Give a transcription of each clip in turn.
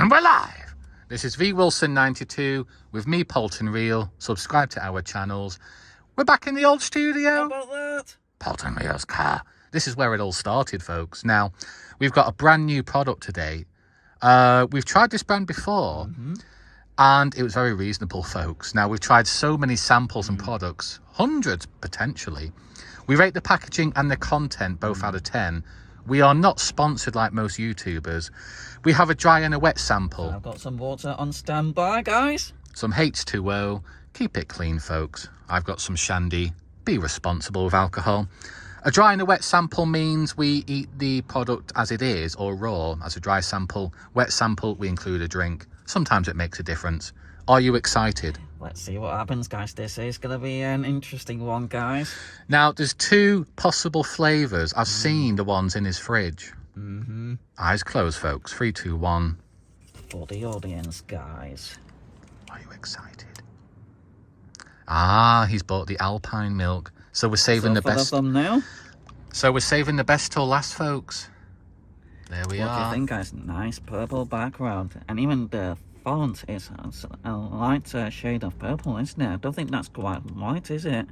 And we're live! This is V Wilson 92 with me, Polton Real. Subscribe to our channels. We're back in the old studio. How about that? Polton Real's car. This is where it all started, folks. Now, we've got a brand new product today. We've tried this brand before, and it was very reasonable, folks. Now, we've tried so many samples and products, hundreds potentially. We rate the packaging and the content both out of 10. We are not sponsored like most YouTubers. We have a dry and a wet sample. I've got some water on standby, guys. Some H2O. Keep it clean, folks. I've got some shandy. Be responsible with alcohol. A dry and a wet sample means we eat the product as it is, or raw, as a dry sample. Wet sample, we include a drink. Sometimes it makes a difference. Are you excited? Let's see what happens, guys. This is going to be an interesting one, guys. Now, there's two possible flavours. I've seen the ones in his fridge. Eyes closed, folks. 3, 2, 1. For the audience, guys. Are you excited? Ah, he's bought the Alpine milk. So we're saving the best. For the thumbnail. So we're saving the best till last, folks. There we are. What do you think, guys? Nice purple background. And even the font is a light shade of purple, isn't it? I don't think that's quite white, is it?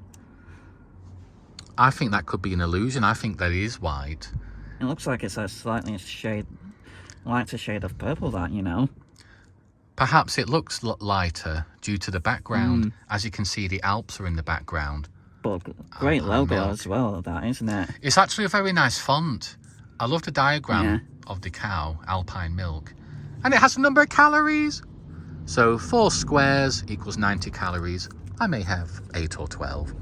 I think that could be an illusion. I think that is white. It looks like it's a slightly lighter shade of purple, that, you know. Perhaps it looks lighter due to the background. As you can see, the Alps are in the background. But great Alpine logo milk. as well, that, isn't it? It's actually a very nice font. I love the diagram of the cow, Alpine milk. And it has a number of calories. So 4 squares equals 90 calories. I may have 8 or 12.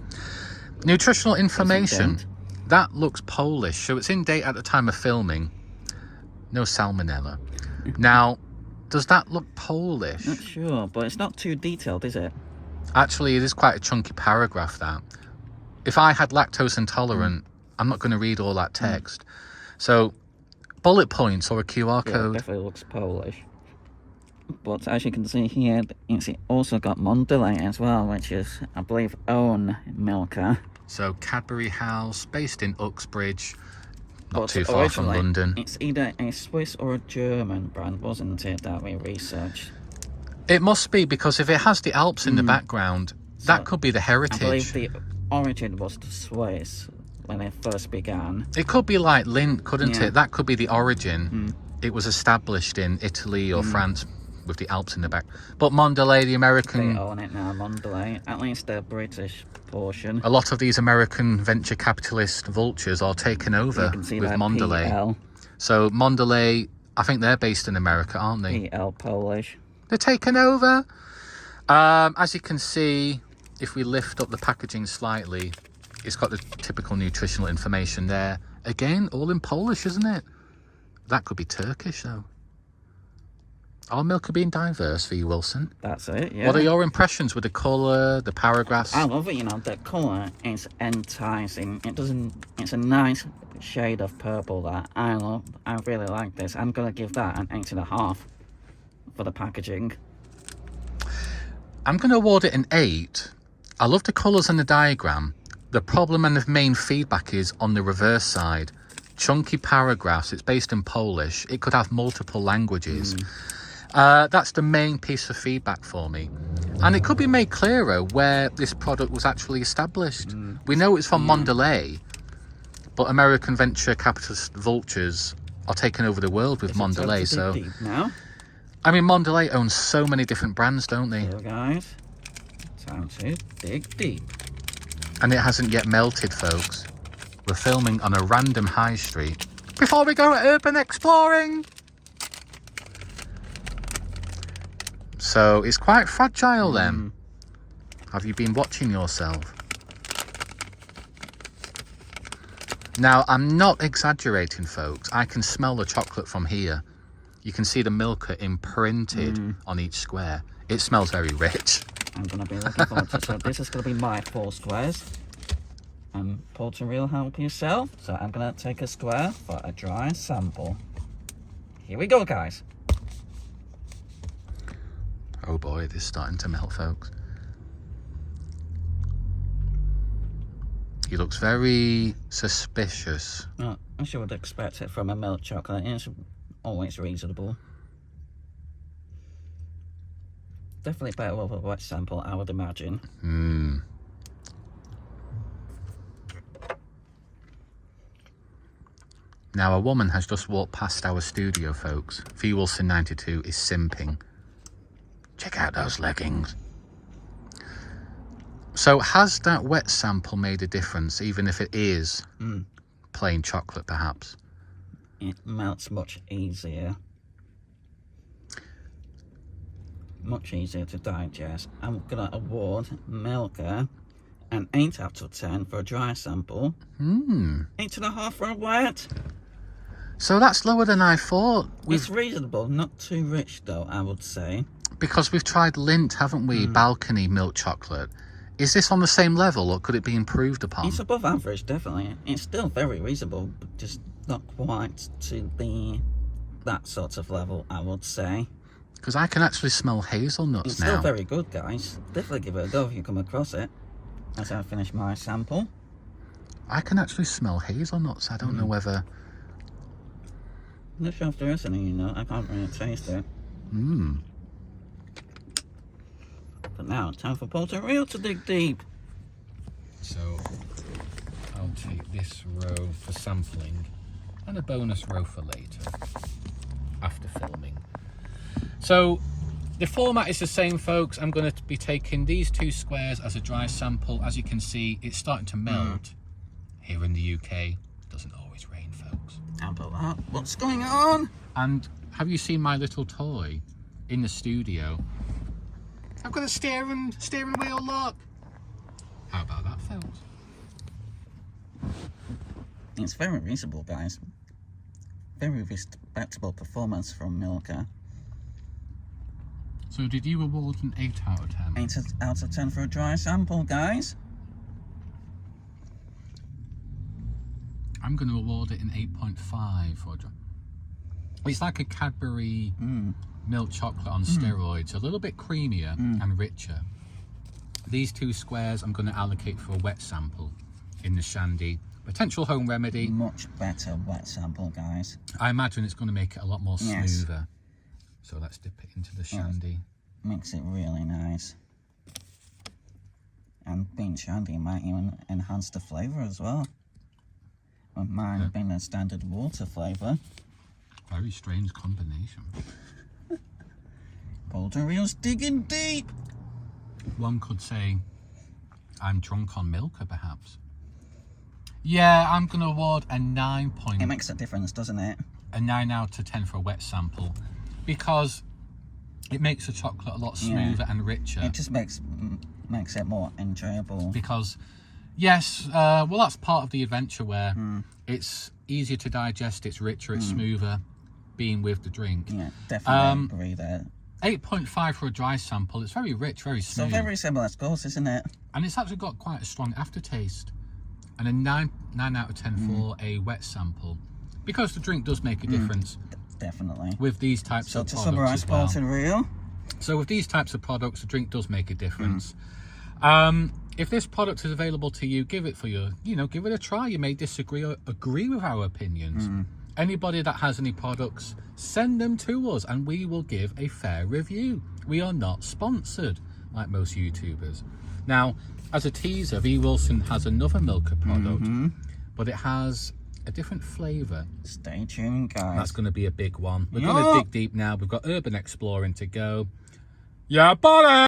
Nutritional information. That looks Polish. So it's in date at the time of filming. No salmonella. Now, does that look Polish? Not sure, but it's not too detailed, is it? Actually, it is quite a chunky paragraph, that. If I had lactose intolerant, I'm not going to read all that text. So, bullet points or a QR code. It definitely looks Polish. But as you can see here, it's also got Mondelez as well, which is, I believe, own milker. So, Cadbury House, based in Uxbridge, not But too far from London. It's either a Swiss or a German brand, wasn't it, that we researched? It must be, because if it has the Alps in the background, that could be the heritage. I believe the origin was the Swiss when it first began. It could be like Lindt, couldn't it? That could be the origin. It was established in Italy or France with the Alps in the back. But Mondelez, the American... They own it now, Mondelez. At least the British portion. A lot of these American venture capitalist vultures are taken over with Mondelez. PL. So Mondelez, I think they're based in America, aren't they? PL Polish. They're taken over. As you can see, if we lift up the packaging slightly, it's got the typical nutritional information there. Again, all in Polish, isn't it? That could be Turkish, though. Our milk are being diverse for you, Wilson. That's it, yeah. What are your impressions with the colour, the paragraphs? I love it, you know, the colour is enticing. It's a nice shade of purple that I love. I really like this. I'm going to give that an 8.5 for the packaging. I'm going to award it an 8. I love the colours and the diagram. The problem and the main feedback is on the reverse side. Chunky paragraphs. It's based in Polish. It could have multiple languages. That's the main piece of feedback for me. And it could be made clearer where this product was actually established. We know it's from Mondelez, but American venture capitalist vultures are taking over the world with Mondelez. So, Deep now. I mean, Mondelez owns so many different brands, don't they? So guys, time to dig deep. And it hasn't yet melted, folks. We're filming on a random high street before we go urban exploring. So it's quite fragile then. Have you been watching yourself? Now, I'm not exaggerating, folks. I can smell the chocolate from here. You can see the milker imprinted on each square. It smells very rich. I'm going to be looking forward to it. So this is going to be my 4 squares. And Polton Real, help yourself. So I'm going to take a square for a dry sample. Here we go, guys. Oh boy, this is starting to melt, folks. He looks very suspicious. I should expect it from a milk chocolate. It's always reasonable. definitely better with a wet sample, I would imagine. Now, a woman has just walked past our studio, folks. V Wilson 92 is simping. Check out those leggings. So has that wet sample made a difference, even if it is plain chocolate, perhaps? It melts much easier. Much easier to digest. I'm gonna award Milka an 8 out of 10 for a dry sample. 8.5 for a wet. So that's lower than I thought. It's reasonable, not too rich though, I would say. Because we've tried Lindt, haven't we? Balcony milk chocolate. Is this on the same level, or could it be improved upon? It's above average, definitely. It's still very reasonable, but just not quite to that sort of level, I would say. Because I can actually smell hazelnuts It's now. still very good, guys. Definitely give it a go if you come across it. As I finish my sample. I can actually smell hazelnuts. I don't know whether... I'm not sure if there is any, you know. I can't really taste it. But now, time for Porter Real to dig deep. So, I'll take this row for sampling and a bonus row for later, after filming. So, the format is the same, folks. I'm going to be taking these 2 squares as a dry sample. As you can see, it's starting to melt. Here in the UK, it doesn't always rain, folks. How about that? What's going on? And have you seen my little toy in the studio? I've got a steering wheel lock. How about that, folks? It's very reasonable, guys. Very respectable performance from Milka. So did you award an 8 out of 10? 8 out of 10 for a dry sample, guys. I'm going to award it an 8.5 for a dry. It's like a Cadbury milk chocolate on steroids, a little bit creamier and richer. These 2 squares I'm going to allocate for a wet sample in the shandy. Potential home remedy. Much better wet sample, guys. I imagine it's going to make it a lot more Yes. smoother. So let's dip it into the shandy. Makes it really nice. And being shandy might even enhance the flavour as well. With mine being a standard water flavour. Very strange combination. Porter Real's digging deep. One could say I'm drunk on Milka, perhaps. Yeah, I'm going to award a 9 It makes a difference, doesn't it? a 9 out of 10 for a wet sample, because it makes the chocolate a lot smoother and richer. It just makes it more enjoyable. Because, yes, well, that's part of the adventure where it's easier to digest, it's richer, it's smoother, being with the drink. Yeah, definitely agree there. 8.5 for a dry sample. It's very rich, very So smooth. very similar scores, isn't it? And it's actually got quite a strong aftertaste. And a 9 out of 10 for a wet sample. Because the drink does make a difference. Definitely. With these types So of to products summarise, as well. Porter Real. So with these types of products, the drink does make a difference. If this product is available to you, give it give it a try. You may disagree or agree with our opinions. Anybody that has any products, send them to us and we will give a fair review. We are not sponsored like most YouTubers. Now, as a teaser, V Wilson has another Milka product, but it has a different flavour. Stay tuned, guys. That's going to be a big one. We're going to dig deep now. We've got Urban Exploring to go. Yeah, buddy!